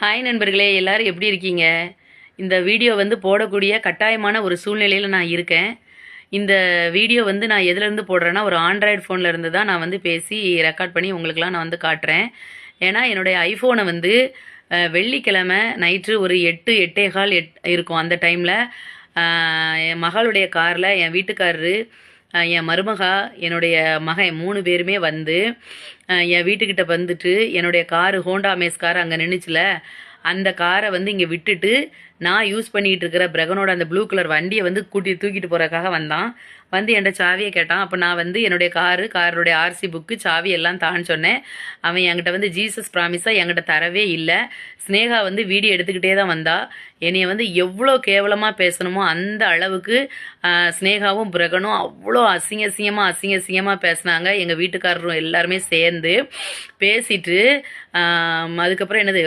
Hi நண்பர்களே, எல்லாரும் எப்படி இருக்கீங்க? இந்த வீடியோ வந்து போடக்கூடிய கட்டாயமான ஒரு சூழ்நிலையில் நான் இருக்கேன். இந்த வீடியோ வந்து நான் எதுலேருந்து போடுறேன்னா, ஒரு ஆண்ட்ராய்டு ஃபோனில் இருந்து தான் நான் வந்து பேசி ரெக்கார்ட் பண்ணி உங்களுக்கெல்லாம் நான் வந்து காட்டுறேன். ஏன்னா என்னுடைய ஐஃபோனை வந்து வெள்ளிக்கிழமை நைட்டு ஒரு 8, 8:15 இருக்கும். அந்த டைமில் என் மகளுடைய காரில் என் வீட்டுக்காரரு, என் மருமகா, என்னுடைய மகன் 3 பேருமே வந்து என் வீட்டுக்கிட்ட வந்துட்டு என்னுடைய காரு ஹோண்டா அமேஸ் கார் அங்கே நின்றுச்சுல, அந்த காரை வந்து இங்கே விட்டுட்டு நான் யூஸ் பண்ணிகிட்டு இருக்கிற பிரகனோட அந்த ப்ளூ கலர் வண்டியை வந்து தூக்கிட்டு போகிறதுக்காக வந்தான். வந்து என்கிட்ட சாவியை கேட்டான். அப்போ நான் வந்து என்னுடைய காருடைய ஆர்சி புக்கு, சாவி எல்லாம் தான்னு சொன்னேன். அவன் என்கிட்ட வந்து ஜீசஸ் ப்ராமிஸாக என்கிட்ட தரவே இல்லை. ஸ்னேகா வந்து வீடியோ எடுத்துக்கிட்டே தான் வந்தா. என்னைய வந்து எவ்வளோ கேவலமாக பேசணுமோ அந்த அளவுக்கு ஸ்னேகாவும் பிரகனும் அவ்வளோ அசிங்கமாக பேசினாங்க. எங்கள் வீட்டுக்காரரும் எல்லாருமே சேர்ந்து பேசிட்டு அதுக்கப்புறம் என்னது